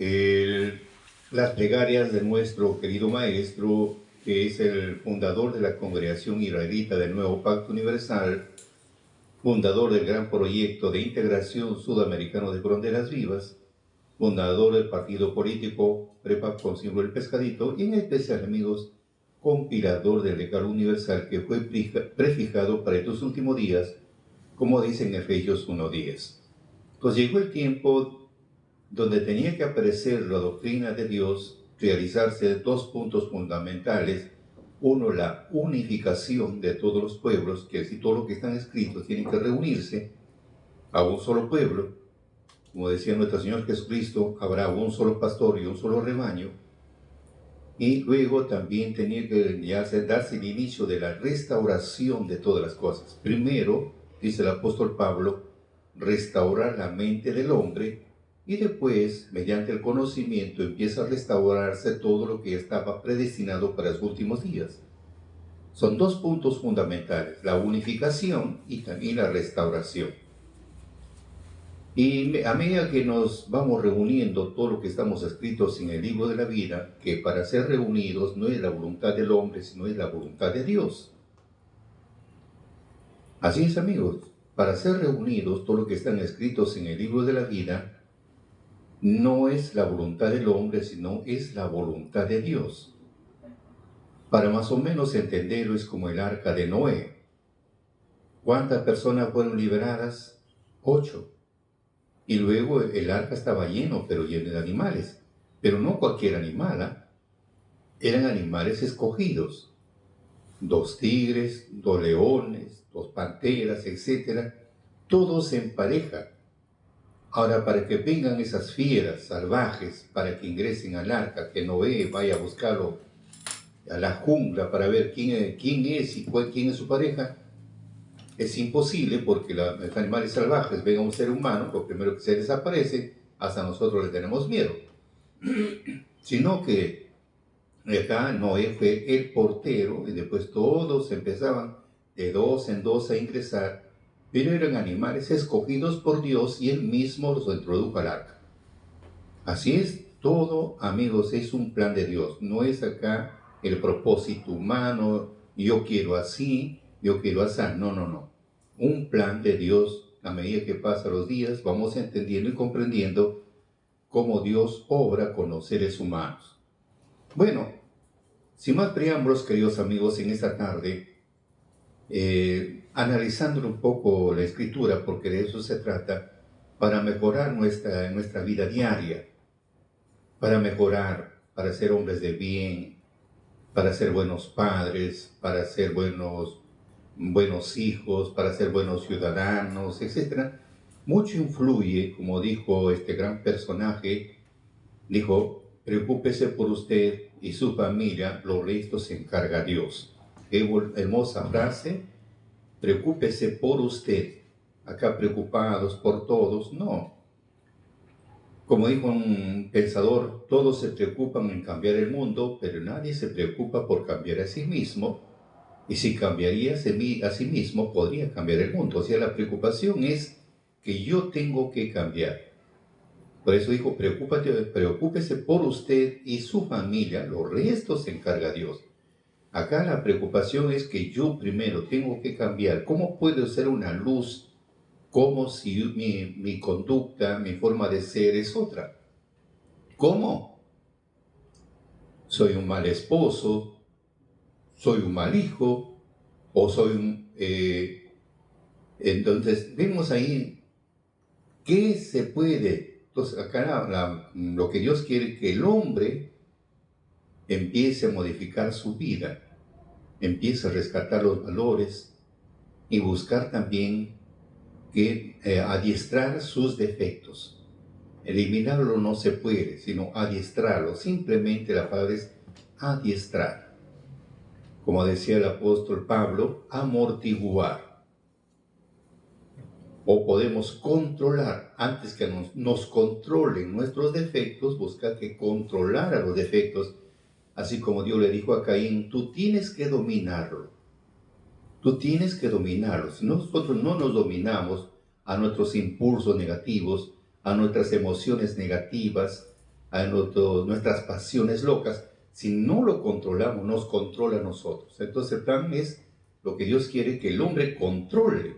el- las plegarias de nuestro querido maestro, que es el fundador de la Congregación Israelita del Nuevo Pacto Universal, fundador del gran proyecto de integración sudamericano de fronteras vivas, fundador del partido político PREPAP con símbolo del pescadito, y en especial, amigos, compilador del Decálogo Universal que fue prefijado para estos últimos días, como dice en Efesios 1:10. Pues llegó el tiempo donde tenía que aparecer la doctrina de Dios, realizarse dos puntos fundamentales. Uno, la unificación de todos los pueblos, que si todo lo que están escritos tienen que reunirse a un solo pueblo. Como decía nuestro Señor Jesucristo, habrá un solo pastor y un solo rebaño. Y luego también tenía que darse el inicio de la restauración de todas las cosas. Primero, dice el apóstol Pablo, restaurar la mente del hombre, y después, mediante el conocimiento, empieza a restaurarse todo lo que estaba predestinado para los últimos días. Son dos puntos fundamentales, la unificación y también la restauración. Y a medida que nos vamos reuniendo todo lo que estamos escritos en el libro de la vida, que para ser reunidos no es la voluntad del hombre, sino es la voluntad de Dios. Así es, amigos, para ser reunidos todo lo que están escritos en el libro de la vida no es la voluntad del hombre, sino es la voluntad de Dios. Para más o menos entenderlo es como el arca de Noé. ¿Cuántas personas fueron liberadas? 8. Y luego el arca estaba lleno, pero lleno de animales. Pero no cualquier animal, ¿eh? Eran animales escogidos. 2 tigres, 2 leones, 2 panteras, etc. Todos en pareja. Ahora, para que vengan esas fieras salvajes, para que ingresen al arca, que Noé vaya a buscarlo a la jungla para ver quién es y quién es su pareja, es imposible porque los animales salvajes ven a un ser humano, lo primero que se desaparece, hasta nosotros le tenemos miedo. Sino que acá Noé fue el portero y después todos empezaban de 2 en 2 a ingresar, pero eran animales escogidos por Dios y Él mismo los introdujo al arca. Así es, todo, amigos, es un plan de Dios. No es acá el propósito humano, yo quiero así, yo quiero así. No, no, no. Un plan de Dios. A medida que pasan los días, vamos entendiendo y comprendiendo cómo Dios obra con los seres humanos. Bueno, sin más preámbulos, queridos amigos, en esta tarde, analizando un poco la Escritura, porque de eso se trata, para mejorar nuestra vida diaria, para mejorar, para ser hombres de bien, para ser buenos padres, para ser buenos hijos, para ser buenos ciudadanos, etc. Mucho influye, como dijo este gran personaje, dijo, preocúpese por usted y su familia, los restos se encarga Dios. Qué hermosa frase, preocúpese por usted. Acá preocupados por todos, no. Como dijo un pensador, todos se preocupan en cambiar el mundo, pero nadie se preocupa por cambiar a sí mismo. Y si cambiaría a sí mismo, podría cambiar el mundo. O sea, la preocupación es que yo tengo que cambiar. Por eso dijo, preocúpese por usted y su familia, los restos se encarga Dios. Acá la preocupación es que yo primero tengo que cambiar. ¿Cómo puedo ser una luz? Como si mi conducta, mi forma de ser es otra. ¿Cómo? Soy un mal esposo, soy un mal hijo, o soy un... entonces, vemos ahí qué se puede. Entonces, acá lo que Dios quiere que el hombre empiece a modificar su vida, empiece a rescatar los valores y buscar también que adiestrar sus defectos. Eliminarlo no se puede, sino adiestrarlo. Simplemente la palabra es adiestrar. Como decía el apóstol Pablo, amortiguar. O podemos controlar. Antes que nos controlen nuestros defectos, buscar que controlara los defectos. Así como Dios le dijo a Caín, tú tienes que dominarlo. Tú tienes que dominarlo. Si nosotros no nos dominamos a nuestros impulsos negativos, a nuestras emociones negativas, a nuestras pasiones locas. Si no lo controlamos, nos controla a nosotros. Entonces el plan es lo que Dios quiere, que el hombre controle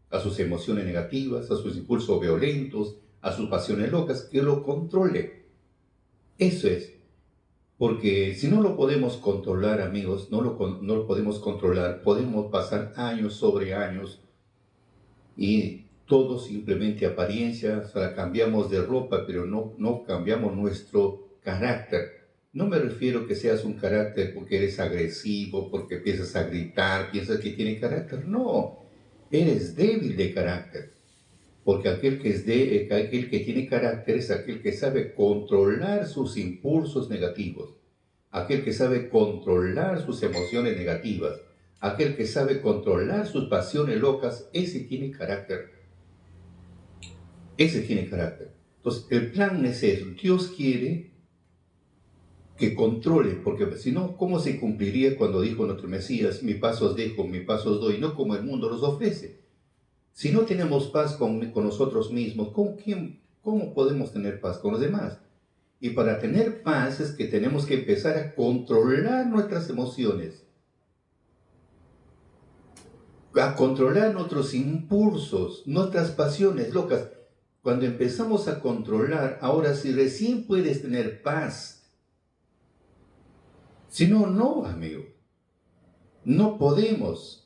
a sus emociones negativas, a sus impulsos violentos, a sus pasiones locas, que lo controle. Eso es. Porque si no lo podemos controlar, amigos, no lo podemos controlar, podemos pasar años sobre años y todo simplemente apariencia, o sea, cambiamos de ropa, pero no cambiamos nuestro carácter. No me refiero que seas un carácter porque eres agresivo, porque empiezas a gritar, piensas que tiene carácter. No, eres débil de carácter. Porque aquel que tiene carácter es aquel que sabe controlar sus impulsos negativos, aquel que sabe controlar sus emociones negativas, aquel que sabe controlar sus pasiones locas, ese tiene carácter. Ese tiene carácter. Entonces, el plan es eso. Dios quiere que controle, porque si no, ¿cómo se cumpliría cuando dijo nuestro Mesías, mi paz os dejo, mi paz os doy, no como el mundo los ofrece? Si no tenemos paz con nosotros mismos, ¿cómo podemos tener paz con los demás? Y para tener paz es que tenemos que empezar a controlar nuestras emociones, a controlar nuestros impulsos, nuestras pasiones locas. Cuando empezamos a controlar, ahora sí recién puedes tener paz. Si no, no, amigo. No podemos.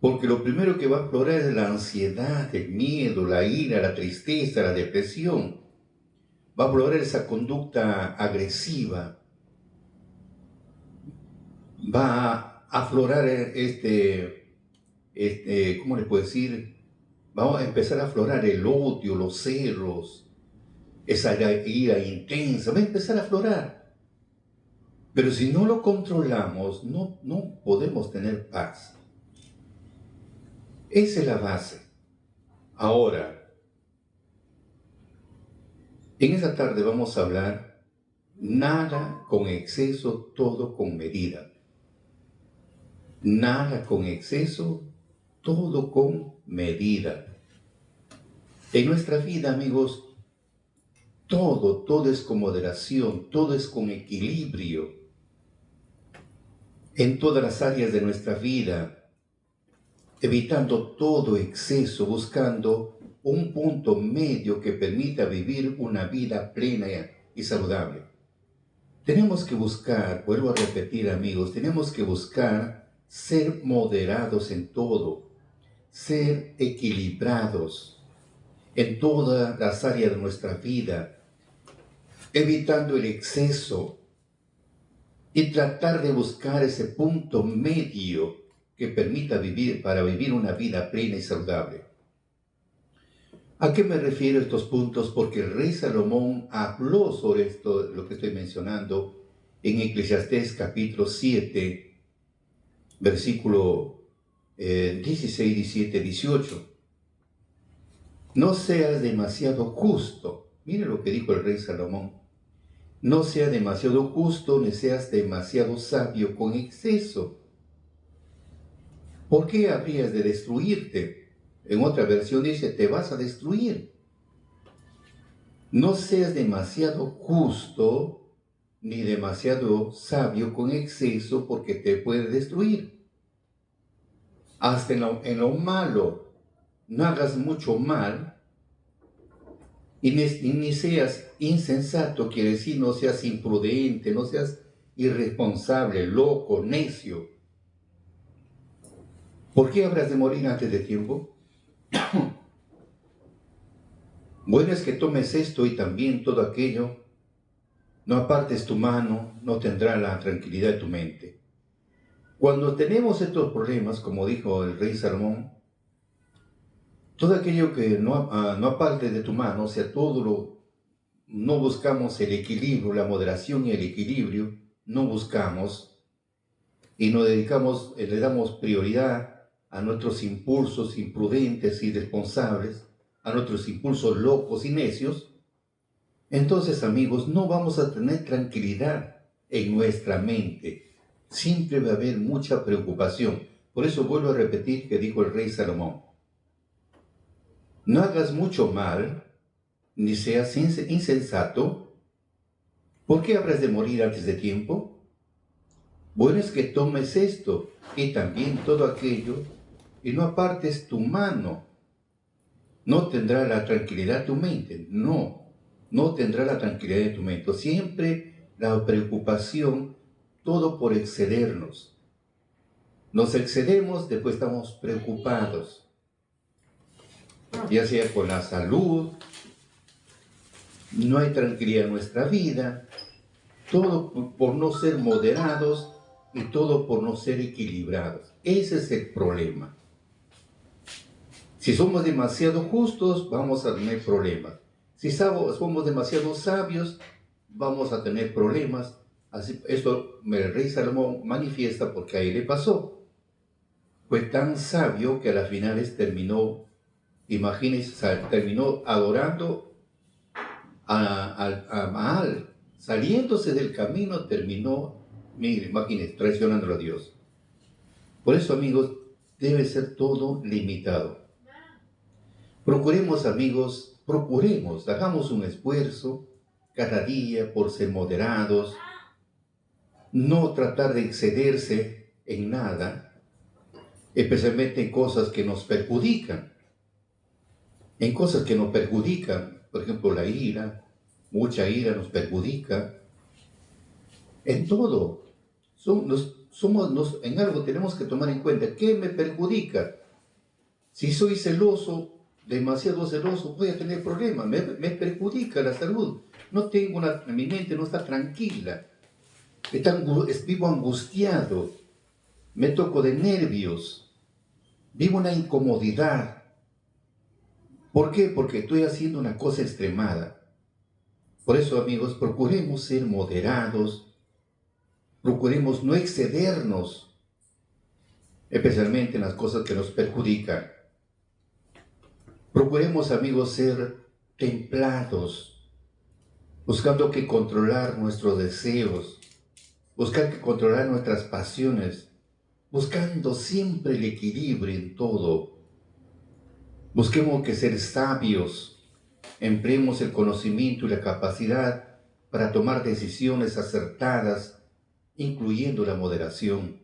Porque lo primero que va a aflorar es la ansiedad, el miedo, la ira, la tristeza, la depresión. Va a aflorar esa conducta agresiva. Va a aflorar ¿cómo le puedo decir? Vamos a empezar a aflorar el odio, los celos, esa ira intensa. Va a empezar a aflorar. Pero si no lo controlamos, no podemos tener paz. Esa es la base. Ahora, en esta tarde vamos a hablar nada con exceso, todo con medida. Nada con exceso, todo con medida. En nuestra vida, amigos, todo es con moderación, todo es con equilibrio. En todas las áreas de nuestra vida, evitando todo exceso, buscando un punto medio que permita vivir una vida plena y saludable. Tenemos que buscar, vuelvo a repetir, amigos, tenemos que buscar ser moderados en todo, ser equilibrados en todas las áreas de nuestra vida, evitando el exceso y tratar de buscar ese punto medio que permita para vivir una vida plena y saludable. ¿A qué me refiero estos puntos? Porque el rey Salomón habló sobre esto, lo que estoy mencionando, en Eclesiastés capítulo 7, versículo 16, 17, 18. No seas demasiado justo. Mire lo que dijo el rey Salomón. No seas demasiado justo, ni seas demasiado sabio con exceso. ¿Por qué habrías de destruirte? En otra versión dice, te vas a destruir. No seas demasiado justo ni demasiado sabio con exceso porque te puede destruir. Hasta en lo malo, no hagas mucho mal y ni seas insensato, quiere decir no seas imprudente, no seas irresponsable, loco, necio. ¿Por qué habrás de morir antes de tiempo? Bueno es que tomes esto y también todo aquello. No apartes tu mano, no tendrá la tranquilidad de tu mente. Cuando tenemos estos problemas, como dijo el rey Salomón, todo aquello que no apartes de tu mano, o sea, no buscamos el equilibrio, la moderación y el equilibrio, no buscamos y le damos prioridad a nuestros impulsos imprudentes y irresponsables, a nuestros impulsos locos y necios. Entonces, amigos, no vamos a tener tranquilidad en nuestra mente. Siempre va a haber mucha preocupación. Por eso vuelvo a repetir que dijo el rey Salomón. No hagas mucho mal, ni seas insensato, ¿Por qué habrás de morir antes de tiempo? Bueno es que tomes esto y también todo aquello y no apartes tu mano. No tendrá la tranquilidad tu mente. No tendrá la tranquilidad de tu mente. Siempre la preocupación, todo por excedernos. Nos excedemos, después estamos preocupados, ya sea con la salud, no hay tranquilidad en nuestra vida, todo por no ser moderados y todo por no ser equilibrados. Ese es el problema. Si somos demasiado justos, vamos a tener problemas. Si somos demasiado sabios, vamos a tener problemas. Así, esto el rey Salomón manifiesta porque a él le pasó. Fue tan sabio que a las finales terminó, imagínense, terminó adorando a Baal. Saliéndose del camino, terminó, mire, imagínense, traicionando a Dios. Por eso, amigos, debe ser todo limitado. Procuremos, amigos, hagamos un esfuerzo cada día por ser moderados, no tratar de excederse en nada, especialmente en cosas que nos perjudican. En cosas que nos perjudican, por ejemplo, la ira, mucha ira nos perjudica. En todo, en algo tenemos que tomar en cuenta, ¿qué me perjudica? Si soy celoso, demasiado celoso, voy a tener problemas, me perjudica la salud. Mi mente no está tranquila, vivo angustiado, me toco de nervios, vivo una incomodidad. ¿Por qué? Porque estoy haciendo una cosa extremada. Por eso, amigos, procuremos ser moderados, procuremos no excedernos, especialmente en las cosas que nos perjudican. Procuremos, amigos, ser templados, buscando que controlar nuestros deseos, buscar que controlar nuestras pasiones, buscando siempre el equilibrio en todo. Busquemos que ser sabios, empleemos el conocimiento y la capacidad para tomar decisiones acertadas, incluyendo la moderación.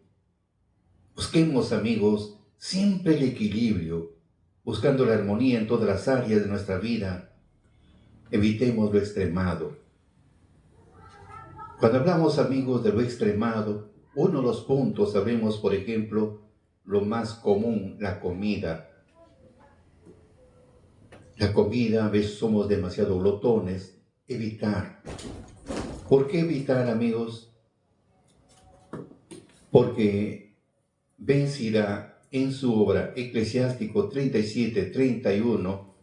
Busquemos, amigos, siempre el equilibrio, buscando la armonía en todas las áreas de nuestra vida. Evitemos lo extremado. Cuando hablamos, amigos, de lo extremado, uno de los puntos, sabremos, por ejemplo, lo más común, la comida. La comida, a veces somos demasiado glotones. Evitar. ¿Por qué evitar, amigos? Porque Ben Sira, en su obra Eclesiástico 37, 31,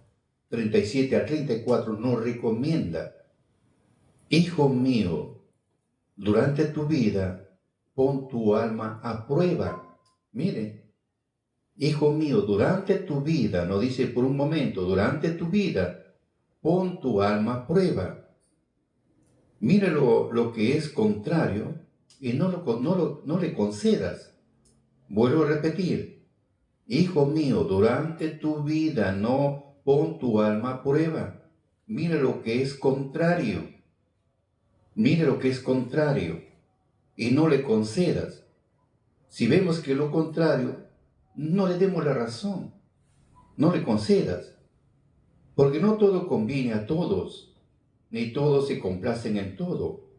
37 a 34, nos recomienda: hijo mío, durante tu vida, pon tu alma a prueba. Mire, hijo mío, durante tu vida, no dice por un momento, durante tu vida, pon tu alma a prueba. Mire lo que es contrario y no le concedas. Vuelvo a repetir, hijo mío, durante tu vida no pon tu alma a prueba. Mire lo que es contrario. Mire lo que es contrario y no le concedas. Si vemos que lo contrario, no le demos la razón. No le concedas. Porque no todo conviene a todos, ni todos se complacen en todo.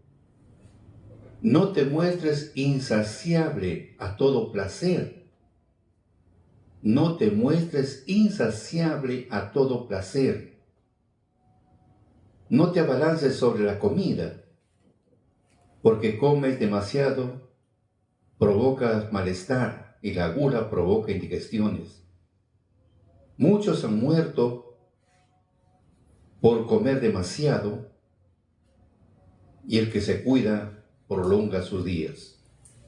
No te muestres insaciable a todo placer. No te muestres insaciable a todo placer. No te abalances sobre la comida, porque comes demasiado, provocas malestar y la gula provoca indigestiones. Muchos han muerto por comer demasiado y el que se cuida prolonga sus días.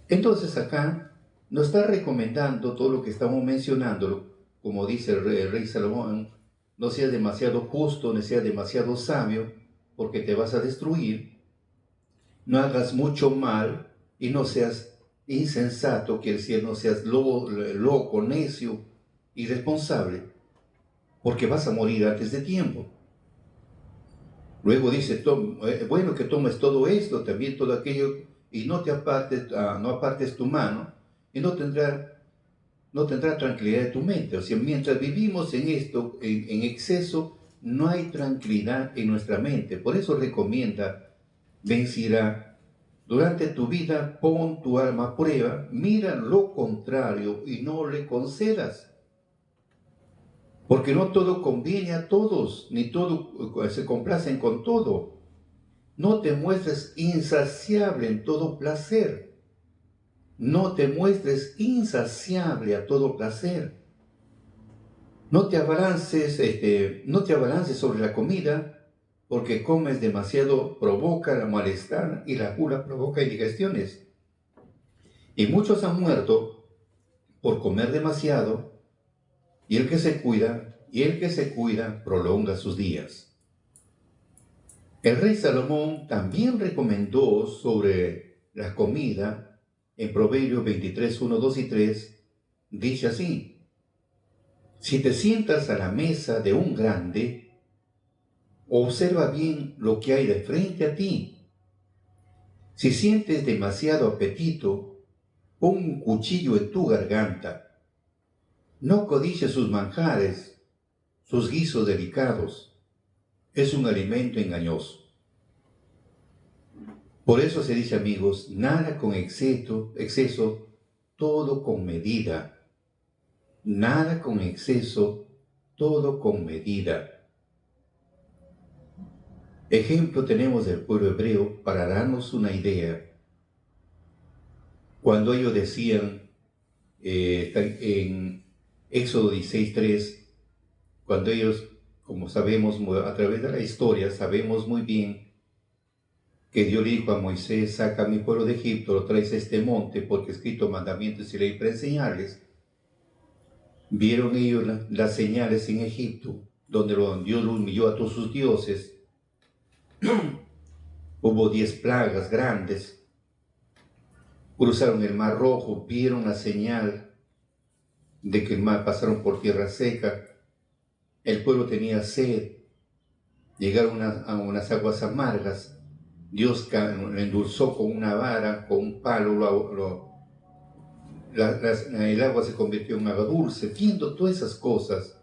Entonces acá nos está recomendando todo lo que estamos mencionando, como dice el rey Salomón: no seas demasiado justo, no seas demasiado sabio, porque te vas a destruir. No hagas mucho mal y no seas insensato, quiere decir, no seas loco, necio, irresponsable, porque vas a morir antes de tiempo. Luego dice, bueno, que tomes todo esto, también todo aquello, y no te apartes, no apartes tu mano, y no tendrá tranquilidad de tu mente. O sea, mientras vivimos en esto, en exceso, no hay tranquilidad en nuestra mente. Por eso recomienda, vencirá. Durante tu vida, pon tu alma a prueba, mira lo contrario y no le concedas. Porque no todo conviene a todos, ni todo se complacen con todo. No te muestres insaciable en todo placer. No te muestres insaciable a todo placer. No te abalances sobre la comida, porque comes demasiado provoca la malestar y la gula provoca indigestiones. Y muchos han muerto por comer demasiado, y el que se cuida prolonga sus días. El rey Salomón también recomendó sobre la comida en Proverbios 23, 1, 2 y 3, dice así: si te sientas a la mesa de un grande, observa bien lo que hay de frente a ti. Si sientes demasiado apetito, pon un cuchillo en tu garganta. No codicies sus manjares, sus guisos delicados. Es un alimento engañoso. Por eso se dice, amigos, nada con exceso, todo con medida. Nada con exceso, todo con medida. Ejemplo tenemos del pueblo hebreo para darnos una idea. Cuando ellos decían en Éxodo 16:3, cuando ellos, como sabemos a través de la historia, sabemos muy bien que Dios le dijo a Moisés: saca a mi pueblo de Egipto, lo traes a este monte, porque he escrito mandamientos y ley para enseñarles. Vieron ellos las señales en Egipto, donde Dios lo humilló a todos sus dioses. Hubo 10 plagas grandes. Cruzaron el Mar Rojo, vieron la señal de que el mar pasaron por tierra seca. El pueblo tenía sed. Llegaron a unas aguas amargas. Dios lo endulzó con una vara, con un palo. El agua se convirtió en agua dulce. Viendo todas esas cosas,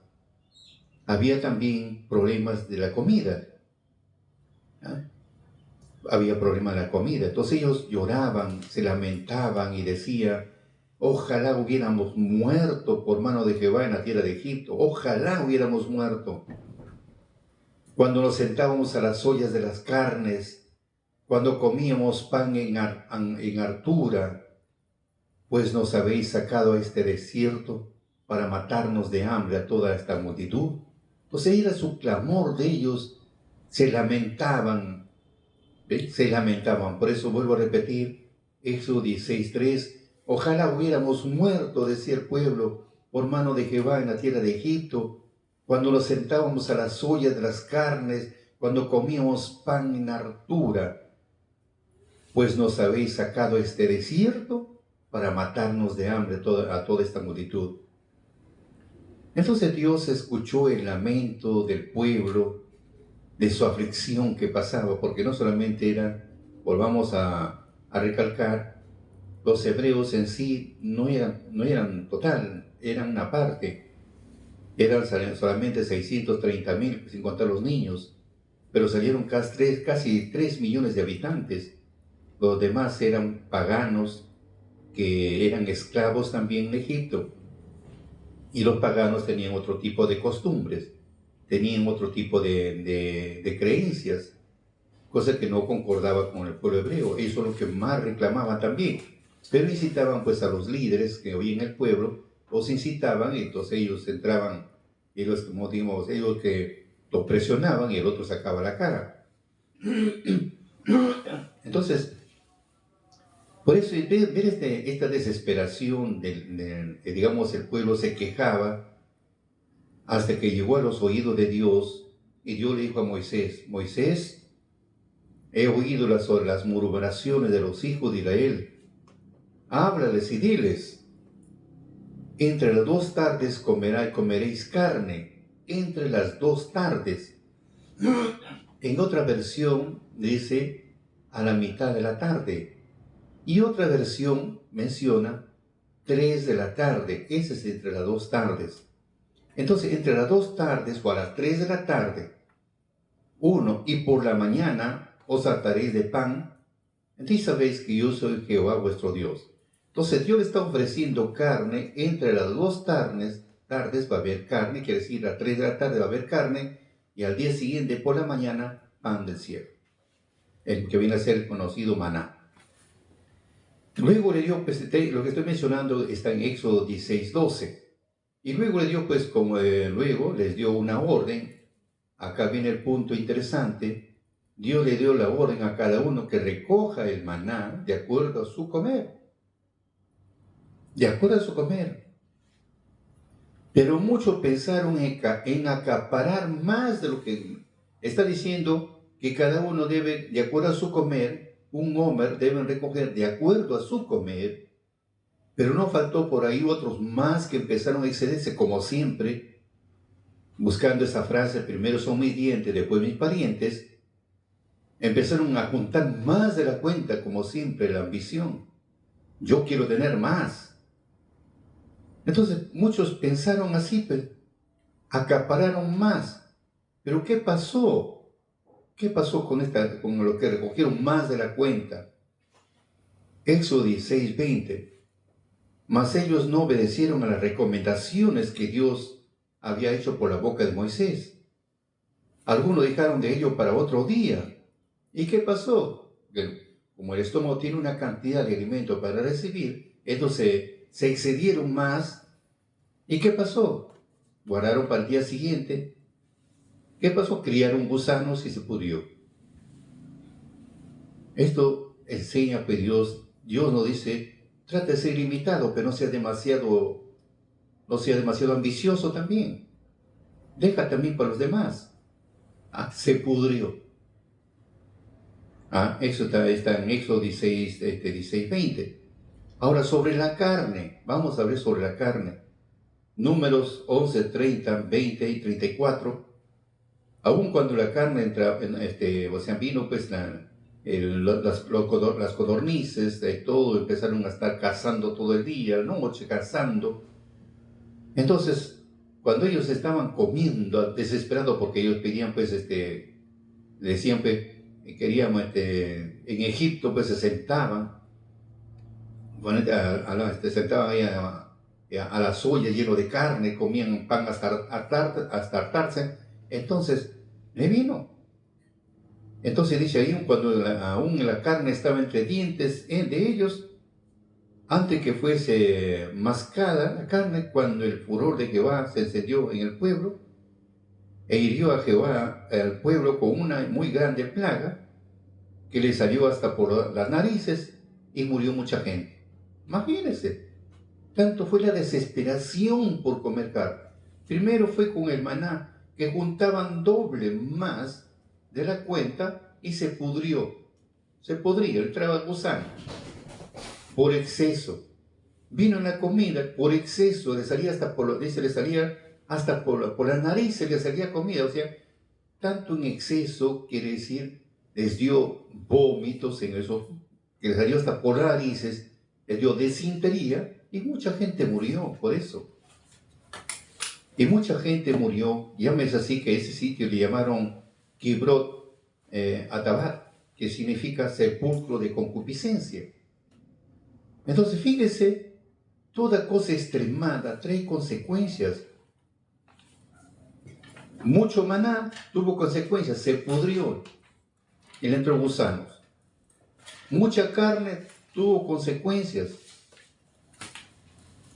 había también problemas de la comida. ¿Ah? Había problemas de la comida. Entonces ellos lloraban, se lamentaban y decían: ojalá hubiéramos muerto por mano de Jehová en la tierra de Egipto. Ojalá hubiéramos muerto. Cuando nos sentábamos a las ollas de las carnes, cuando comíamos pan en hartura, pues nos habéis sacado a este desierto para matarnos de hambre a toda esta multitud. Entonces era su clamor de ellos, se lamentaban. Se lamentaban. Por eso vuelvo a repetir, Éxodo 16:3, ojalá hubiéramos muerto, decía el pueblo, por mano de Jehová en la tierra de Egipto, cuando nos sentábamos a las ollas de las carnes, cuando comíamos pan en hartura, pues nos habéis sacado a este desierto para matarnos de hambre a toda esta multitud. Entonces Dios escuchó el lamento del pueblo, de su aflicción que pasaba, porque no solamente era, volvamos a recalcar, los hebreos en sí no eran total, eran una parte, eran solamente 630,000, sin contar los niños, pero salieron casi 3 millones de habitantes. Los demás eran paganos que eran esclavos también en Egipto, y los paganos tenían otro tipo de costumbres, tenían otro tipo de creencias, cosa que no concordaba con el pueblo hebreo. Eso es lo que más reclamaban también. Pero incitaban pues a los líderes que había en el pueblo, los incitaban, y entonces ellos entraban, ellos, como digamos, ellos que los presionaban y el otro sacaba la cara. Entonces, por eso ver esta desesperación, digamos, el pueblo se quejaba hasta que llegó a los oídos de Dios, y Dios le dijo a Moisés: Moisés, he oído las murmuraciones de los hijos de Israel. Háblales y diles: entre las 2 tardes comeréis carne, entre las 2 tardes. En otra versión dice a la mitad de la tarde. Y otra versión menciona 3 de la tarde. Ese es entre las 2 tardes. Entonces, entre las 2 tardes o a las 3 de la tarde, y por la mañana os hartaréis de pan. Entonces sabéis que yo soy Jehová vuestro Dios. Entonces Dios le está ofreciendo carne. Entre las 2 tardes va a haber carne, quiere decir a las 3 de la tarde va a haber carne, y al día siguiente por la mañana pan del cielo, el que viene a ser conocido maná. Luego le dio, pues, lo que estoy mencionando está en Éxodo 16:12. Y luego le dio, pues, luego les dio una orden. Acá viene el punto interesante. Dios le dio la orden a cada uno que recoja el maná de acuerdo a su comer. De acuerdo a su comer. Pero muchos pensaron en acaparar más de lo que está diciendo, que cada uno debe, de acuerdo a su comer, un homer deben recoger de acuerdo a su comer. Pero no faltó por ahí otros más que empezaron a excederse, como siempre, buscando esa frase: primero son mis dientes, después mis parientes. Empezaron a juntar más de la cuenta, como siempre, la ambición. Yo quiero tener más. Entonces muchos pensaron así, pues, acapararon más. Pero ¿qué pasó? ¿Qué pasó con lo que recogieron más de la cuenta? Éxodo 16:20. Mas ellos no obedecieron a las recomendaciones que Dios había hecho por la boca de Moisés. Algunos dejaron de ello para otro día. ¿Y qué pasó? Como el estómago tiene una cantidad de alimento para recibir, entonces se excedieron más. ¿Y qué pasó? Guardaron para el día siguiente. ¿Qué pasó? Criaron gusanos y se pudrió. Esto enseña que Dios nos dice: trata de ser ilimitado, pero no sea demasiado ambicioso también. Deja también para los demás. Se pudrió. Eso está en Éxodo 16:20. Ahora, sobre la carne, vamos a ver sobre la carne. Números 11:30, 20 y 34. Aún cuando la carne entra, vino, pues las codornices, todo, empezaron a estar cazando todo el día, noche, cazando. Entonces, cuando ellos estaban comiendo, desesperados, porque ellos pedían, pues, decían, pues, queríamos, en Egipto, pues, se sentaban, se sentaban ahí a las ollas lleno de carne, comían pan hasta hartarse. Entonces, le vino. Entonces dice ahí, cuando aún la carne estaba entre dientes de ellos, antes que fuese mascada la carne, cuando el furor de Jehová se encendió en el pueblo, e hirió a Jehová al pueblo con una muy grande plaga, que le salió hasta por las narices, y murió mucha gente. Imagínense, tanto fue la desesperación por comer carne. Primero fue con el maná, que juntaban doble más de la cuenta, y se pudrió. Se podría, entraba gusano. Por exceso. Vino en la comida, por exceso, le salía hasta por la nariz, se le salía comida. O sea, tanto en exceso, quiere decir, les dio vómitos en eso, que les salió hasta por narices, les dio desintería, y mucha gente murió por eso. Y mucha gente murió. Llámese así, que ese sitio le llamaron Kibrot Atabat, que significa sepulcro de concupiscencia. Entonces, fíjese, toda cosa extremada trae consecuencias. Mucho maná tuvo consecuencias, se pudrió y le entró gusanos. Mucha carne tuvo consecuencias,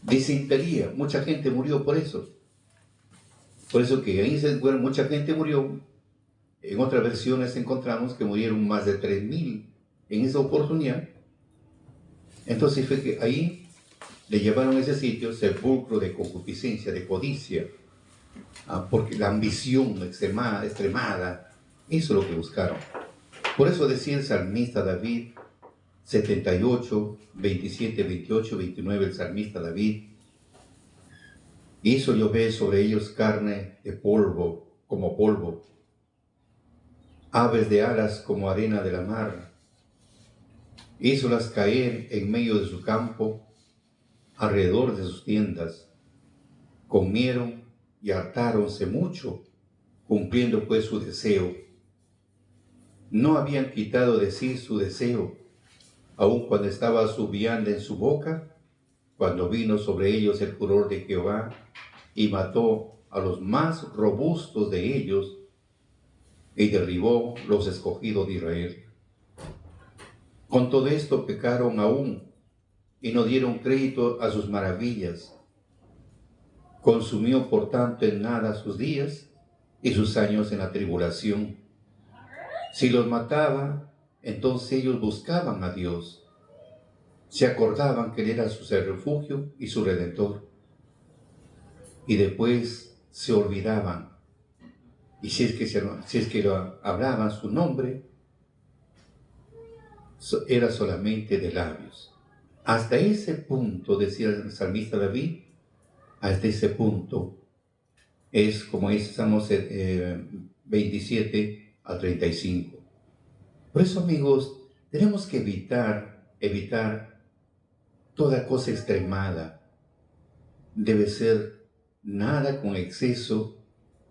desintería, mucha gente murió por eso. Por eso que ahí mucha gente murió. En otras versiones encontramos que murieron más de 3,000 en esa oportunidad. Entonces fue que ahí le llevaron a ese sitio sepulcro de concupiscencia, de codicia, porque la ambición extremada, eso es lo que buscaron. Por eso decía el salmista David, 78, 27, 28, 29, el salmista David: hizo llover sobre ellos carne de polvo, como polvo, aves de alas como arena de la mar. Hízolas caer en medio de su campo, alrededor de sus tiendas. Comieron y hartáronse mucho, cumpliendo pues su deseo. No habían quitado de sí su deseo, aun cuando estaba su vianda en su boca, cuando vino sobre ellos el furor de Jehová y mató a los más robustos de ellos y derribó los escogidos de Israel. Con todo esto pecaron aún y no dieron crédito a sus maravillas. Consumió por tanto en nada sus días y sus años en la tribulación. Si los mataba, entonces ellos buscaban a Dios. Se acordaban que Él era su refugio y su redentor. Y después se olvidaban. Y si es que lo hablaban su nombre, era solamente de labios. Hasta ese punto, decía el salmista David, hasta ese punto es como es Salmos 27 a 35. Por eso, amigos, tenemos que evitar toda cosa extremada. Debe ser nada con exceso,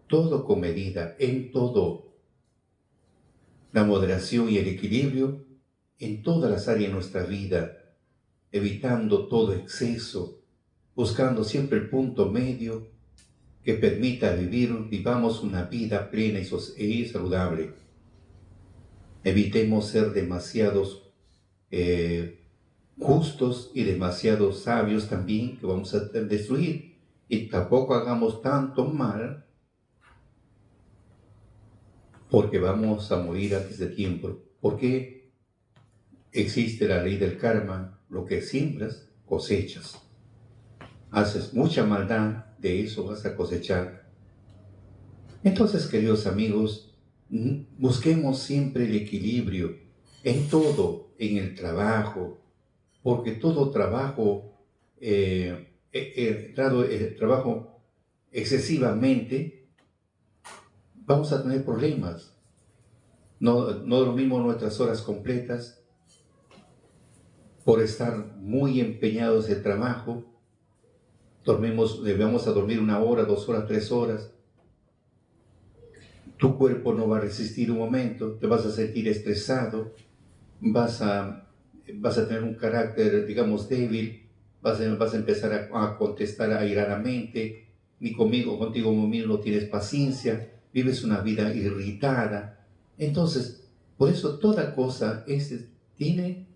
todo con medida, en todo. La moderación y el equilibrio en todas las áreas de nuestra vida, evitando todo exceso, buscando siempre el punto medio que permita vivamos una vida plena y saludable. Evitemos ser demasiados justos y demasiado sabios también, que vamos a destruir. Y tampoco hagamos tanto mal, porque vamos a morir antes de tiempo. Porque existe la ley del karma, lo que siembras, cosechas. Haces mucha maldad, de eso vas a cosechar. Entonces, queridos amigos, busquemos siempre el equilibrio en todo, en el trabajo, porque todo trabajo, dado el trabajo excesivamente, vamos a tener problemas. No dormimos nuestras horas completas por estar muy empeñados en el trabajo. Debemos a dormir 1 hora, 2 horas, 3 horas. Tu cuerpo no va a resistir un momento, te vas a sentir estresado, vas a tener un carácter, digamos, débil, vas a empezar a contestar airadamente, ni contigo mismo no tienes paciencia, vives una vida irritada. Entonces, por eso toda cosa tiene,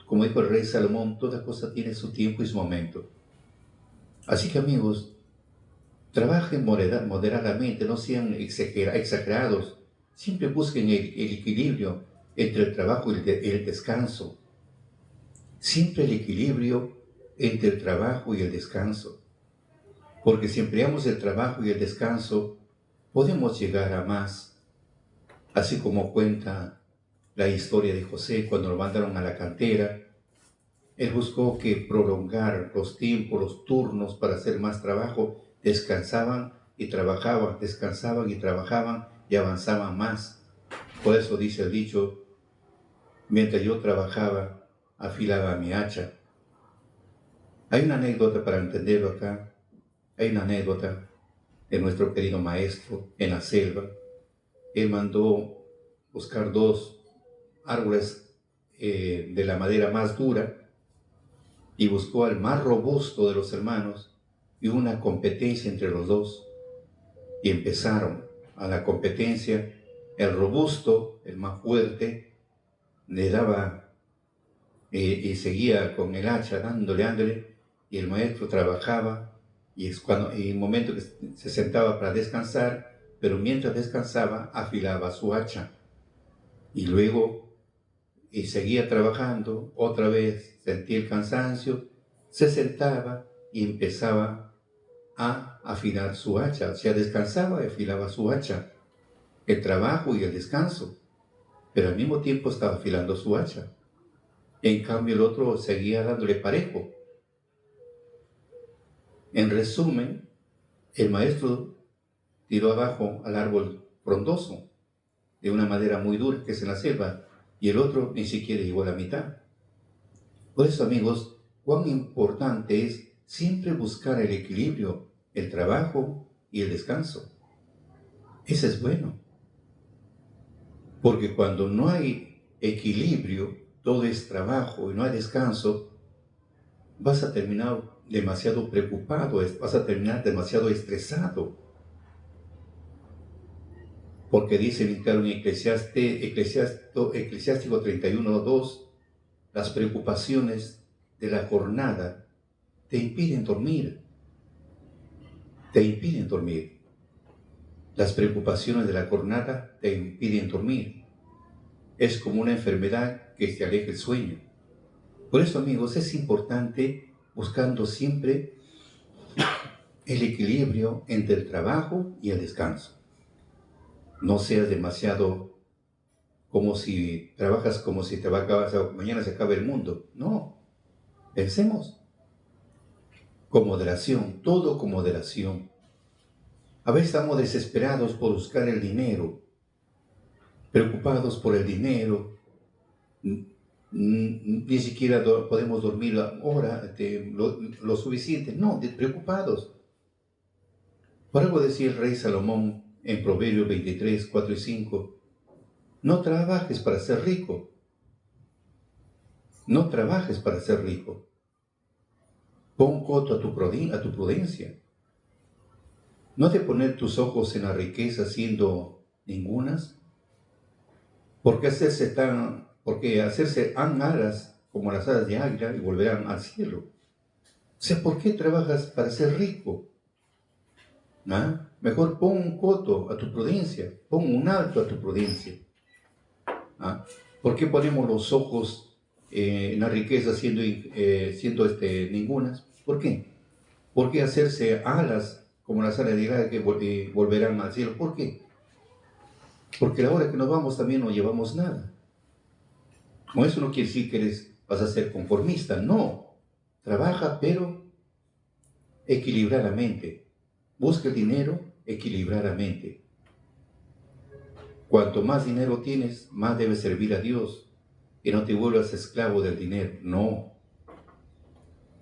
como dijo el rey Salomón, toda cosa tiene su tiempo y su momento. Así que, amigos, trabajen moderadamente, no sean exagerados. Siempre busquen el equilibrio entre el trabajo y el descanso. Siempre el equilibrio entre el trabajo y el descanso. Porque si empleamos el trabajo y el descanso, podemos llegar a más. Así como cuenta la historia de José cuando lo mandaron a la cantera. Él buscó que prolongar los tiempos, los turnos para hacer más trabajo. Descansaban y trabajaban, descansaban y trabajaban y avanzaban más. Por eso dice el dicho, mientras yo trabajaba, afilaba mi hacha. Hay una anécdota para entenderlo acá. Hay una anécdota de nuestro querido maestro en la selva. Él mandó buscar 2 árboles de la madera más dura y buscó al más robusto de los hermanos y hubo una competencia entre los dos. Y empezaron a la competencia. El robusto, el más fuerte, le daba y seguía con el hacha dándole, y el maestro trabajaba, y es cuando, en el momento que se sentaba para descansar, pero mientras descansaba, afilaba su hacha. Y luego, y seguía trabajando, otra vez sentía el cansancio, se sentaba y empezaba a afilar su hacha. O sea, descansaba y afilaba su hacha. El trabajo y el descanso. Pero al mismo tiempo estaba afilando su hacha. En cambio, el otro seguía dándole parejo. En resumen, el maestro tiró abajo al árbol frondoso, de una madera muy dura, que es en la selva, y el otro ni siquiera llegó a la mitad. Por eso, amigos, cuán importante es siempre buscar el equilibrio, el trabajo y el descanso. Ese es bueno. Porque cuando no hay equilibrio, todo es trabajo y no hay descanso, vas a terminar demasiado preocupado, vas a terminar demasiado estresado. Porque dice bien claro en Eclesiástico 31:2, las preocupaciones de la jornada te impiden dormir. Te impiden dormir. Las preocupaciones de la jornada te impiden dormir. Es como una enfermedad que te aleja el sueño. Por eso, amigos, es importante buscando siempre el equilibrio entre el trabajo y el descanso. No seas demasiado como si trabajas como si te va a acabar, mañana se acaba el mundo. No, pensemos con moderación, todo con moderación. A veces estamos desesperados por buscar el dinero, preocupados por el dinero, ni siquiera podemos dormir la hora, lo suficiente, no, preocupados. Por algo decía el rey Salomón en Proverbios 23, 4 y 5, no trabajes para ser rico, no trabajes para ser rico, pon coto a tu prudencia, no de poner tus ojos en la riqueza siendo ningunas, porque hacerse tan alas como las alas de águila y volverán al cielo. O sea, ¿por qué trabajas para ser rico? ¿Ah? Mejor pon un coto a tu prudencia, pon un alto a tu prudencia. ¿Ah? ¿Por qué ponemos los ojos en la riqueza siendo ningunas? ¿Por qué? ¿Por qué hacerse alas como las alas de águila que volverán al cielo? ¿Por qué? Porque a la hora que nos vamos también no llevamos nada. Con eso no quiere decir que vas a ser conformista, no. Trabaja, pero equilibradamente. Busca el dinero equilibradamente. Cuanto más dinero tienes, más debes servir a Dios. Y no te vuelvas esclavo del dinero, no.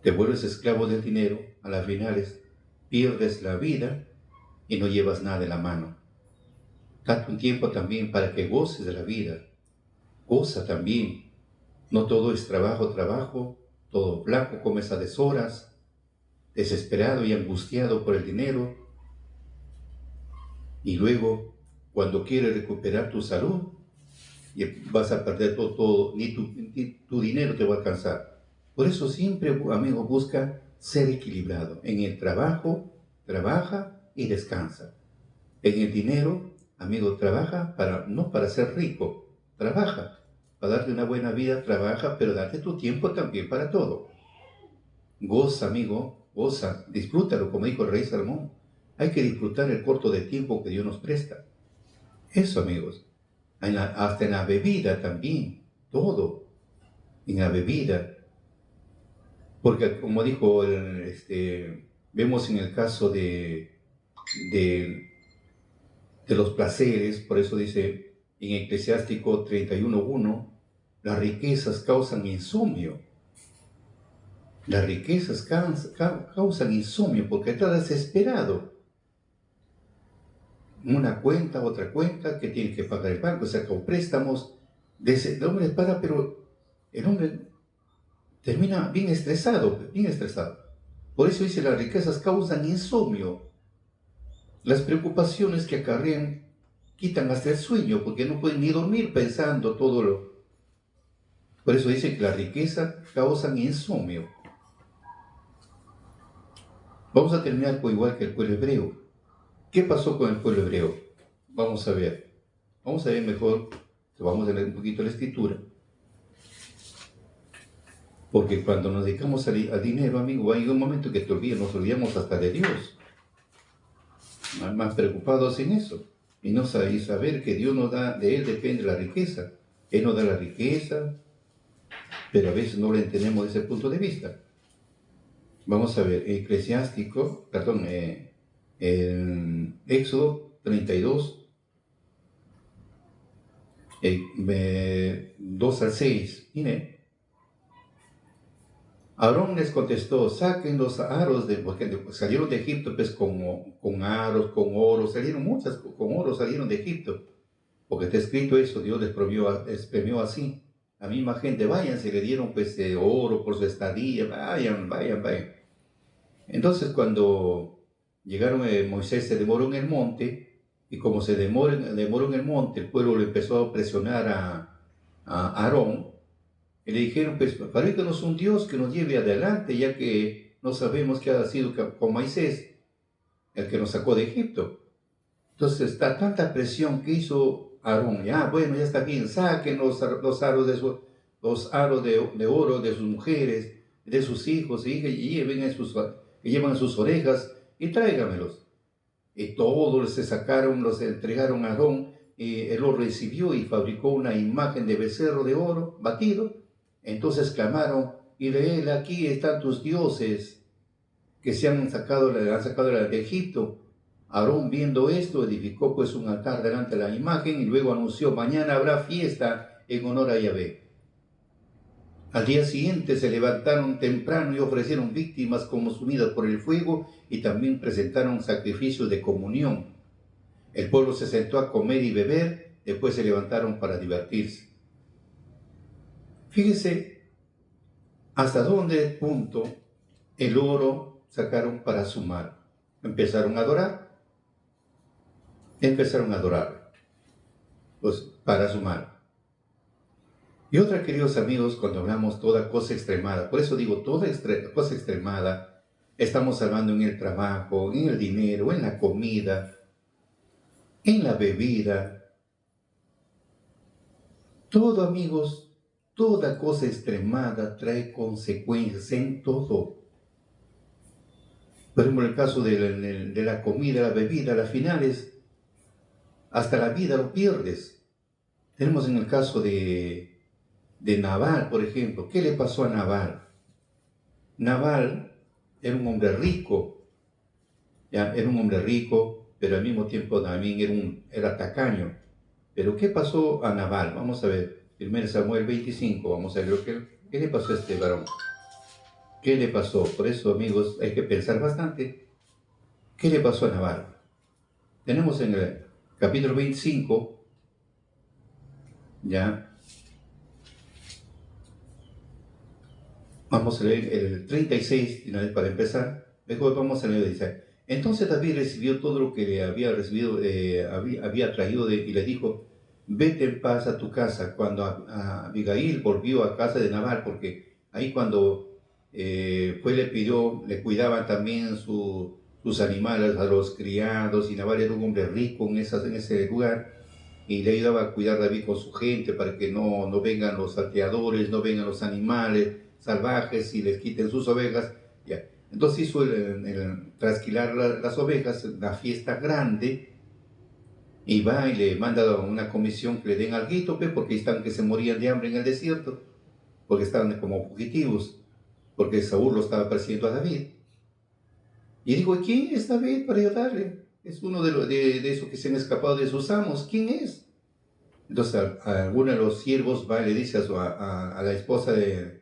Te vuelves esclavo del dinero, a las finales pierdes la vida y no llevas nada en la mano. Date un tiempo también para que goces de la vida. Goza también. No todo es trabajo, todo blanco, comes a deshoras, desesperado y angustiado por el dinero. Y luego, cuando quieres recuperar tu salud, vas a perder todo, ni tu dinero te va a alcanzar. Por eso siempre, amigo, busca ser equilibrado. En el trabajo, trabaja y descansa. En el dinero, amigo, trabaja no para ser rico, trabaja para darte una buena vida, trabaja, pero date tu tiempo también para todo. Goza, amigo, goza, disfrútalo, como dijo el rey Salomón. Hay que disfrutar el corto de tiempo que Dios nos presta. Eso, amigos. Hasta en la bebida también, todo. En la bebida. Porque como dijo, vemos en el caso de los placeres, por eso dice en Eclesiástico 31:1, las riquezas causan insomnio. Las riquezas causan insomnio porque estás desesperado. Una cuenta, otra cuenta, que tiene que pagar el banco, saca préstamos. El hombre para, pero el hombre termina bien estresado, bien estresado. Por eso dice, las riquezas causan insomnio. Las preocupaciones que acarrean quitan hasta el sueño, porque no pueden ni dormir pensando todo lo. Por eso dice que la riqueza causan insomnio. Vamos a terminar igual que el pueblo hebreo. ¿Qué pasó con el pueblo hebreo? Vamos a ver. Vamos a ver mejor, vamos a leer un poquito la escritura. Porque cuando nos dedicamos al dinero, amigo, hay un momento que nos olvidamos hasta de Dios. Más preocupados en eso. Y no saber que Dios nos da, de Él depende la riqueza. Él nos da la riqueza, pero a veces no lo entendemos desde ese punto de vista. Vamos a ver, Éxodo 32, 2 al 6. Mire, Aarón les contestó, saquen los aros, porque salieron de Egipto pues con aros, con oro, salieron muchas, con oro salieron de Egipto, porque está escrito eso, Dios les premió así. La misma gente, váyanse, le dieron pues oro por su estadía, vayan. Entonces cuando llegaron, Moisés se demoró en el monte, y como se demoró en el monte, el pueblo le empezó a presionar a Aarón, y le dijeron, pues fabricanos un Dios que nos lleve adelante, ya que no sabemos qué ha sido con Moisés, el que nos sacó de Egipto. Entonces está tanta presión que hizo Aarón, ya bueno, ya está bien, saquen los aros de oro de sus mujeres, de sus hijos, y llevan en sus orejas y tráigamelos. Y todos se sacaron, los entregaron a Aarón, y él lo recibió y fabricó una imagen de becerro de oro batido. Entonces clamaron, y de él, aquí están tus dioses que se han sacado de Egipto. Aarón, viendo esto, edificó pues un altar delante de la imagen y luego anunció, mañana habrá fiesta en honor a Yahvé. Al día siguiente se levantaron temprano y ofrecieron víctimas consumidas por el fuego, y también presentaron sacrificios de comunión. El pueblo se sentó a comer y beber, después se levantaron para divertirse. Fíjese hasta dónde punto el oro sacaron para sumar. Empezaron a adorar, pues para sumar. Y otra, queridos amigos, cuando hablamos toda cosa extremada, por eso digo toda cosa extremada, estamos hablando en el trabajo, en el dinero, en la comida, en la bebida. Todo, amigos, toda cosa extremada trae consecuencias en todo. Por ejemplo, en el caso de la comida, la bebida, las finales, hasta la vida lo pierdes. Tenemos en el caso de Nabal, por ejemplo. ¿Qué le pasó a Nabal? Nabal era un hombre rico, pero al mismo tiempo también era tacaño. Pero ¿qué pasó a Nabal? Vamos a ver, 1 Samuel 25, vamos a ver qué le pasó a este varón. ¿Qué le pasó? Por eso, amigos, hay que pensar bastante. ¿Qué le pasó a Nabal? Tenemos en el capítulo 25, ya, vamos a leer el 36, una vez para empezar. Mejor vamos a leer, dice. Entonces David recibió todo lo que le había recibido, había traído, y le dijo, vete en paz a tu casa. Cuando Abigail volvió a casa de Nabal, porque ahí cuando le cuidaban también sus animales, a los criados, y Nabal era un hombre rico en ese lugar, y le ayudaba a cuidar a David con su gente para que no vengan los salteadores, no vengan los animales salvajes y les quiten sus ovejas. Ya. Entonces hizo el trasquilar las ovejas, la fiesta grande, y va y le manda una comisión que le den alguito, porque están que se morían de hambre en el desierto, porque estaban como fugitivos, porque Saúl lo estaba persiguiendo a David. Y digo, ¿quién es David para ayudarle? Es uno de esos que se han escapado de sus amos. ¿Quién es? Entonces alguno de los siervos va y le dice a la esposa de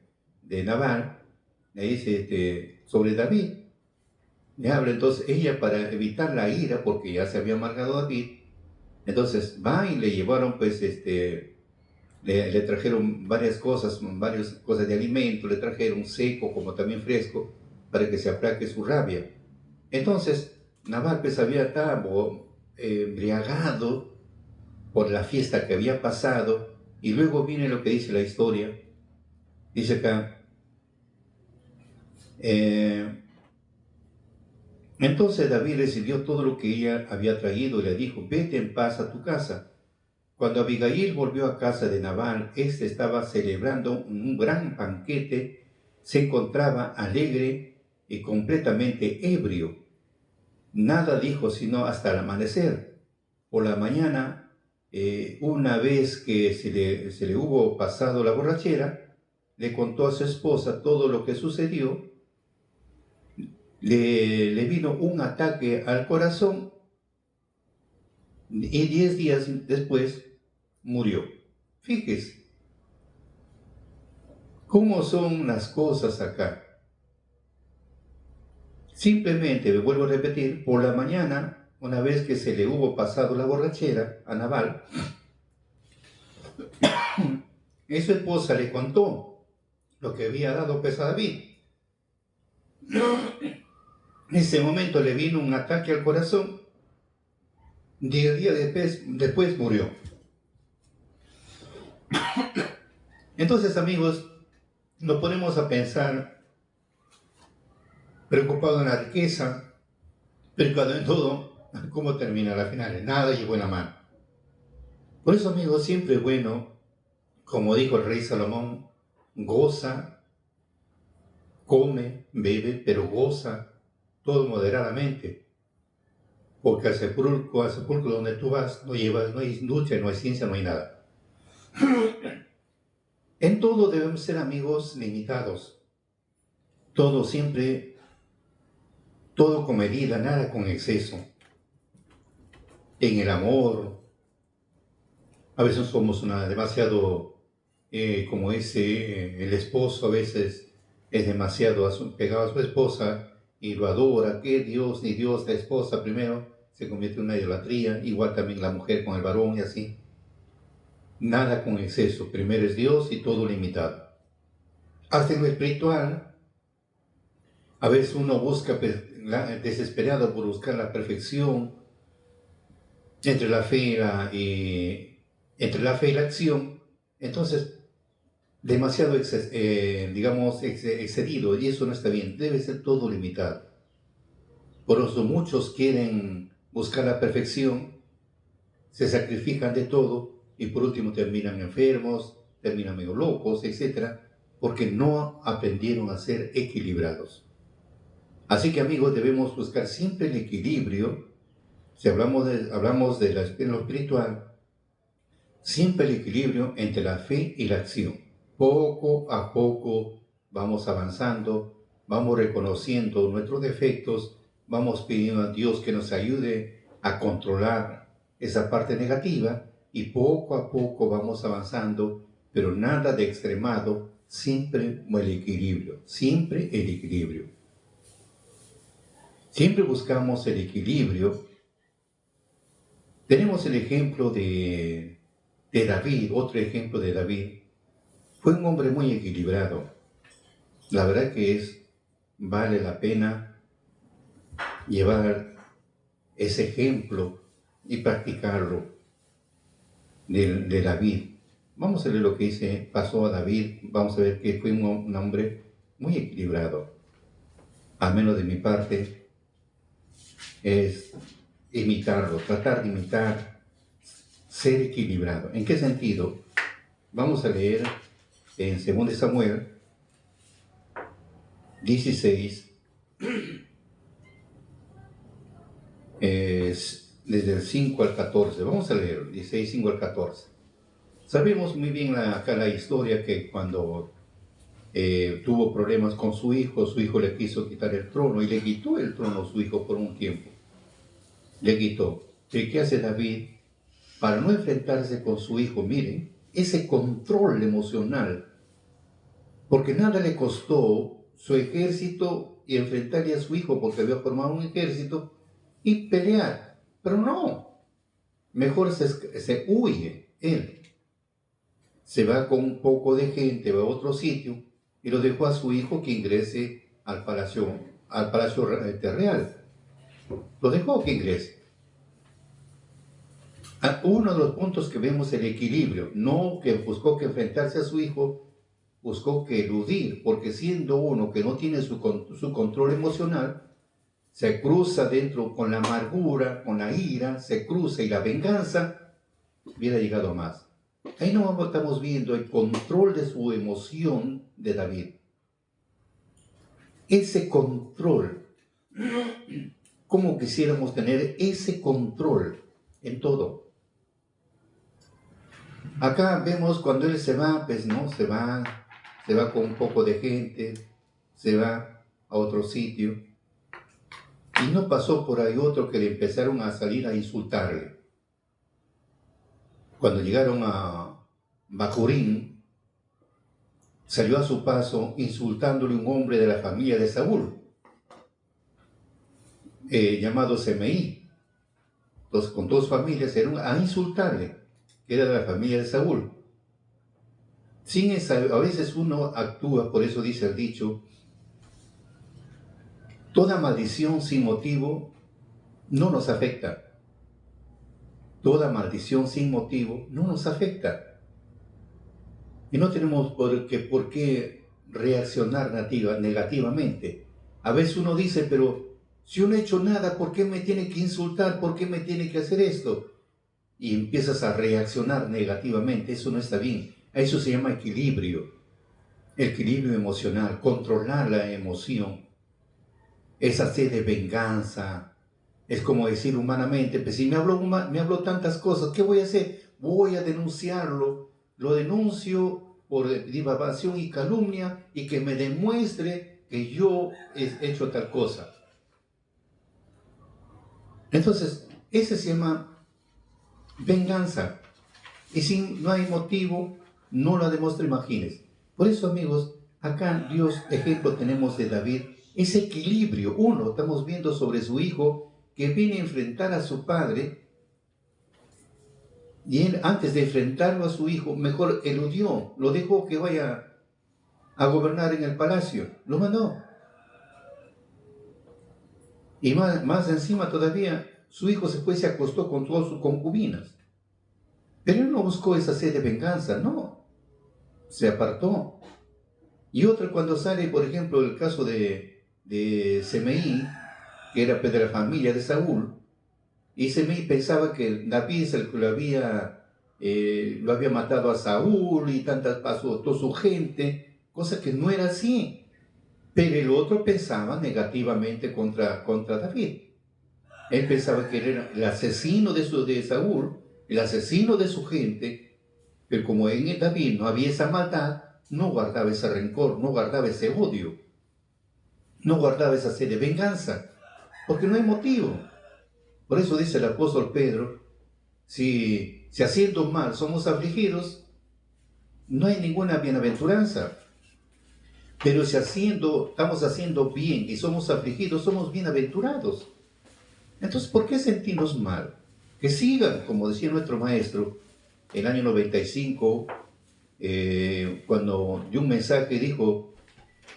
Nabal, le dice sobre David. Le habla. Entonces ella, para evitar la ira, porque ya se había amargado David, entonces va y le llevaron pues le trajeron varias cosas de alimento, le trajeron seco como también fresco, para que se aplaque su rabia. Entonces Nabal pues estado embriagado por la fiesta que había pasado, y luego viene lo que dice la historia. Dice acá, entonces David recibió todo lo que ella había traído y le dijo, vete en paz a tu casa. Cuando Abigail volvió a casa de Nabal, éste estaba celebrando un gran banquete, se encontraba alegre y completamente ebrio. Nada dijo sino hasta el amanecer. Por la mañana, una vez que se le hubo pasado la borrachera, le contó a su esposa todo lo que sucedió. Le vino un ataque al corazón y 10 días después murió. Fíjese, ¿cómo son las cosas acá? Simplemente, me vuelvo a repetir, por la mañana, una vez que se le hubo pasado la borrachera a Nabal, y su esposa le contó lo que había dado pues a David. En ese momento le vino un ataque al corazón. 10 días después murió. Entonces, amigos, nos ponemos a pensar, preocupado en la riqueza, preocupado en todo, ¿cómo termina la final? Nada llegó en la mano. Por eso, amigos, siempre es bueno, como dijo el rey Salomón, goza, come, bebe, pero goza todo moderadamente. Porque al sepulcro donde tú vas, no hay industria, no hay ciencia, no hay nada. En todo debemos ser, amigos, limitados. Todo siempre, todo con medida, nada con exceso. En el amor, a veces somos demasiado, como ese, el esposo a veces es demasiado pegado a su esposa y lo adora, que Dios ni Dios, la esposa primero, se convierte en una idolatría, igual también la mujer con el varón y así. Nada con exceso, primero es Dios y todo limitado. Hasta en lo espiritual, a veces uno busca desesperado por buscar la perfección entre la fe y la acción, entonces demasiado excedido, y eso no está bien, debe ser todo limitado. Por eso muchos quieren buscar la perfección, se sacrifican de todo y por último terminan enfermos, terminan medio locos, etc., porque no aprendieron a ser equilibrados. Así que, amigos, debemos buscar siempre el equilibrio. Si hablamos de lo espiritual, siempre el equilibrio entre la fe y la acción. Poco a poco vamos avanzando, vamos reconociendo nuestros defectos, vamos pidiendo a Dios que nos ayude a controlar esa parte negativa y poco a poco vamos avanzando, pero nada de extremado, siempre el equilibrio, siempre el equilibrio. Siempre buscamos el equilibrio. Tenemos el ejemplo de David, otro ejemplo de David. Fue un hombre muy equilibrado. La verdad que vale la pena llevar ese ejemplo y practicarlo de David. Vamos a ver lo que pasó a David. Vamos a ver que fue un hombre muy equilibrado. Al menos de mi parte es imitarlo, tratar de imitar, ser equilibrado. ¿En qué sentido? Vamos a leer en 2 Samuel 16, desde el 5 al 14. Vamos a leer 16, 5 al 14. Sabemos muy bien acá la historia que cuando tuvo problemas con su hijo le quiso quitar el trono y le quitó el trono a su hijo por un tiempo. Le quitó. ¿Y qué hace David? Para no enfrentarse con su hijo, miren, ese control emocional, porque nada le costó su ejército y enfrentarle a su hijo porque había formado un ejército y pelear, pero no, mejor se huye él, se va con un poco de gente, va a otro sitio y lo dejó a su hijo que ingrese al palacio real, lo dejó que ingrese. Uno de los puntos que vemos es el equilibrio, no que buscó que enfrentarse a su hijo, buscó que eludir, porque siendo uno que no tiene su control emocional, se cruza dentro con la amargura, con la ira, se cruza y la venganza hubiera llegado a más. Ahí no estamos viendo el control de su emoción de David. Ese control, ¿cómo quisiéramos tener ese control en todo? Acá vemos cuando él se va, pues no, se va con un poco de gente, se va a otro sitio. Y no pasó por ahí otro que le empezaron a salir a insultarle. Cuando llegaron a Bacurín, salió a su paso insultándole a un hombre de la familia de Saúl, llamado Semeí. Entonces, con dos familias, a insultarle, que era de la familia de Saúl. A veces uno actúa, por eso dice el dicho, toda maldición sin motivo no nos afecta. Toda maldición sin motivo no nos afecta. Y no tenemos por qué reaccionar negativamente. A veces uno dice, pero si yo no he hecho nada, ¿por qué me tiene que insultar? ¿Por qué me tiene que hacer esto? Y empiezas a reaccionar negativamente. Eso no está bien. A eso se llama equilibrio. Equilibrio emocional, controlar la emoción. Esa sed de venganza. Es como decir humanamente, pues si me habló tantas cosas, ¿qué voy a hacer? Voy a denunciarlo. Lo denuncio por difamación y calumnia y que me demuestre que yo he hecho tal cosa. Entonces, ese se llama venganza. Y si no hay motivo, no la demuestra, imagínense. Por eso, amigos, acá Dios, ejemplo tenemos de David, ese equilibrio. Uno, estamos viendo sobre su hijo que viene a enfrentar a su padre, y él, antes de enfrentarlo a su hijo, mejor eludió, lo dejó que vaya a gobernar en el palacio, lo mandó. Y más encima todavía, su hijo se acostó con todas sus concubinas. Pero él no buscó esa sed de venganza, no, se apartó. Y otra, cuando sale, por ejemplo, el caso de Semeí, que era de la familia de Saúl, y Semeí pensaba que David es el que lo había matado a Saúl y pasó toda su gente, cosa que no era así. Pero el otro pensaba negativamente contra David. Él pensaba que él era el asesino de Saúl, el asesino de su gente, pero como en David no había esa maldad, no guardaba ese rencor, no guardaba ese odio, no guardaba esa sed de venganza, porque no hay motivo. Por eso dice el apóstol Pedro, si haciendo mal somos afligidos, no hay ninguna bienaventuranza. Pero si estamos haciendo bien y somos afligidos, somos bienaventurados. Entonces, ¿por qué sentirnos mal? Que sigan, como decía nuestro maestro, el año 95, cuando dio un mensaje, dijo,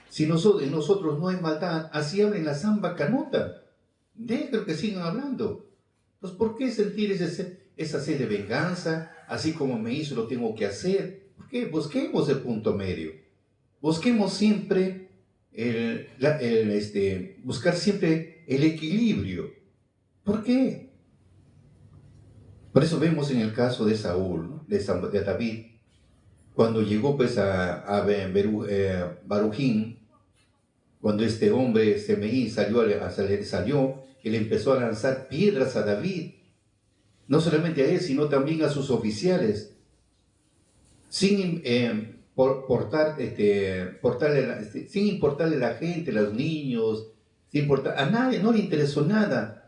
si en nosotros no hay maldad, así hablen la samba canota. Déjenlo que sigan hablando. Entonces, ¿por qué sentir esa sed de venganza? Así como me hizo, lo tengo que hacer. ¿Por qué? Busquemos el punto medio. Busquemos siempre buscar siempre el equilibrio. ¿Por qué? Por eso vemos en el caso de Saúl, ¿no? de David, cuando llegó pues a Barujín, cuando este hombre Semeí salió, él empezó a lanzar piedras a David, no solamente a él, sino también a sus oficiales, sin sin importarle a la gente, a los niños, a nadie, no le interesó nada.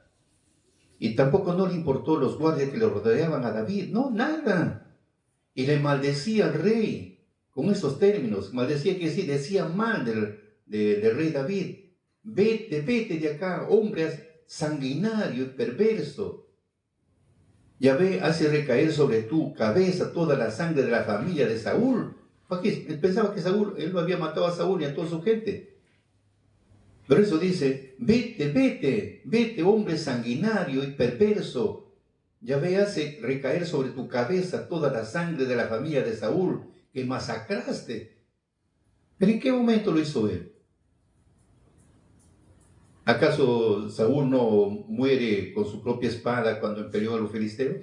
Y tampoco no le importó los guardias que le rodeaban a David, no, nada. Y le maldecía al rey con esos términos, maldecía que sí, decía mal del rey David. Vete de acá, hombre sanguinario y perverso. Yahvé hace recaer sobre tu cabeza toda la sangre de la familia de Saúl. Él pensaba que él lo había matado a Saúl y a toda su gente. Pero eso dice, vete, hombre sanguinario y perverso. Yahvé hace recaer sobre tu cabeza toda la sangre de la familia de Saúl que masacraste. ¿Pero en qué momento lo hizo él? ¿Acaso Saúl no muere con su propia espada cuando peleó a los filisteos?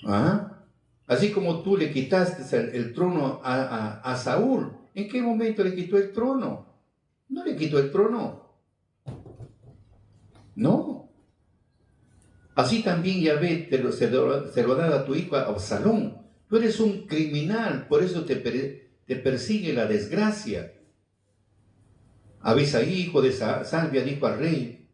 ¿Ah? Así como tú le quitaste el trono a Saúl, ¿en qué momento le quitó el trono? No le quitó el trono. No. Así también Yahvé se lo da a tu hijo Absalón. Tú eres un criminal, por eso te persigue la desgracia. Abisaí, hijo de Salvia, dijo al rey,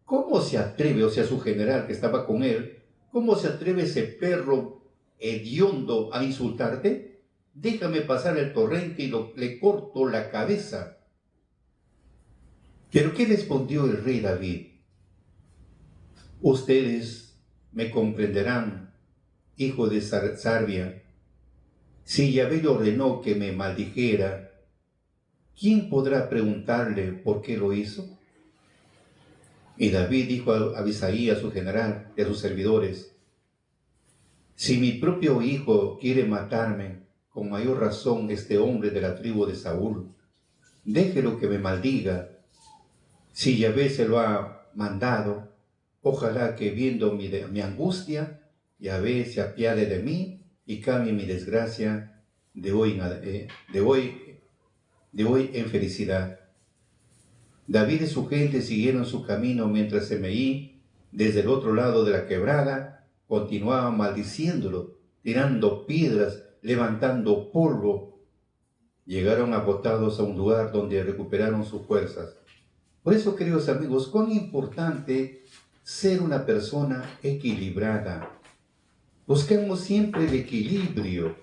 ¿cómo se atreve, o sea, su general que estaba con él, cómo se atreve ese perro hediondo a insultarte? Déjame pasar el torrente y le corto la cabeza. Pero ¿qué respondió el rey David? Ustedes me comprenderán, hijo de Sarbia. Si Yahvé le ordenó que me maldijera, ¿quién podrá preguntarle por qué lo hizo? Y David dijo a Abisai, a su general, y a sus servidores: si mi propio hijo quiere matarme, con mayor razón este hombre de la tribu de Saúl, déjelo que me maldiga. Si Yahvé se lo ha mandado, ojalá que viendo mi angustia, Yahvé se apiade de mí y cambie mi desgracia de hoy en felicidad. David y su gente siguieron su camino mientras Semeí, desde el otro lado de la quebrada, continuaba maldiciéndolo, tirando piedras, levantando polvo. Llegaron agotados a un lugar donde recuperaron sus fuerzas. Por eso, queridos amigos, cuán importante ser una persona equilibrada. Busquemos siempre el equilibrio.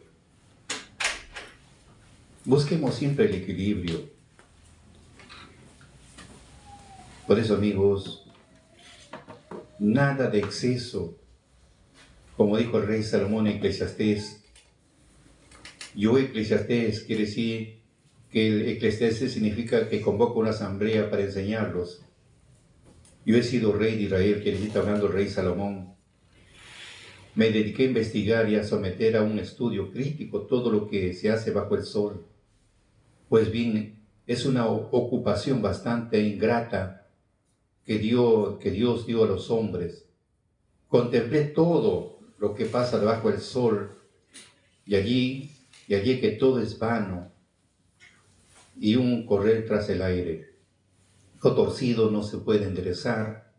Busquemos siempre el equilibrio. Por eso, amigos, nada de exceso. Como dijo el rey Salomón en Eclesiastés, Eclesiastés quiere decir que el Eclesiastés significa que convoca una asamblea para enseñarlos. Yo he sido rey de Israel, que está hablando el rey Salomón. Me dediqué a investigar y a someter a un estudio crítico todo lo que se hace bajo el sol. Pues bien, es una ocupación bastante ingrata que Dios dio a los hombres. Contemplé todo lo que pasa debajo del sol y allí que todo es vano y un correr tras el aire. Lo torcido no se puede enderezar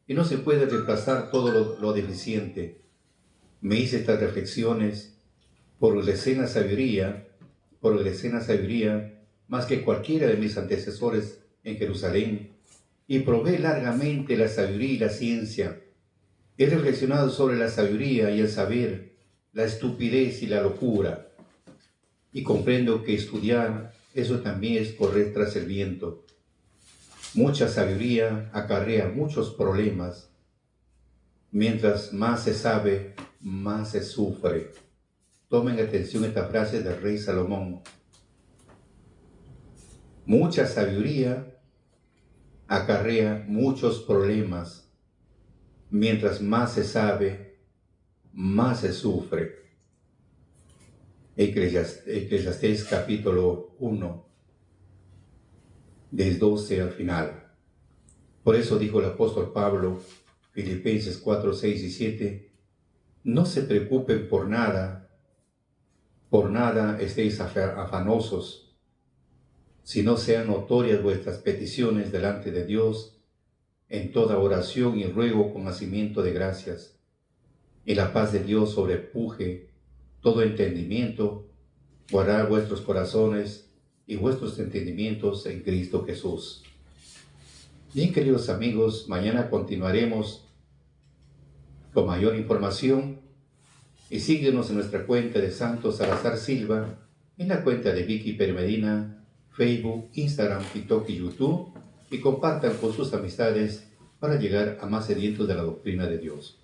y no se puede reemplazar todo lo deficiente. Me hice estas reflexiones progresé en la sabiduría más que cualquiera de mis antecesores en Jerusalén, y probé largamente la sabiduría y la ciencia. He reflexionado sobre la sabiduría y el saber, la estupidez y la locura, y comprendo que estudiar, eso también es correr tras el viento. Mucha sabiduría acarrea muchos problemas. Mientras más se sabe, más se sufre. Tomen atención a esta frase del rey Salomón. Mucha sabiduría acarrea muchos problemas. Mientras más se sabe, más se sufre. Eclesiastés capítulo 1, del 12 al final. Por eso dijo el apóstol Pablo, Filipenses 4, 6 y 7, no se preocupen por nada estéis afanosos, sino sean notorias vuestras peticiones delante de Dios en toda oración y ruego con hacimiento de gracias. Y la paz de Dios sobrepuje todo entendimiento, guardar vuestros corazones y vuestros entendimientos en Cristo Jesús. Bien, queridos amigos, mañana continuaremos con mayor información y síguenos en nuestra cuenta de Santo Salazar Silva, en la cuenta de Vicky Permedina, Facebook, Instagram, TikTok y YouTube, y compartan con sus amistades para llegar a más sedientos de la doctrina de Dios.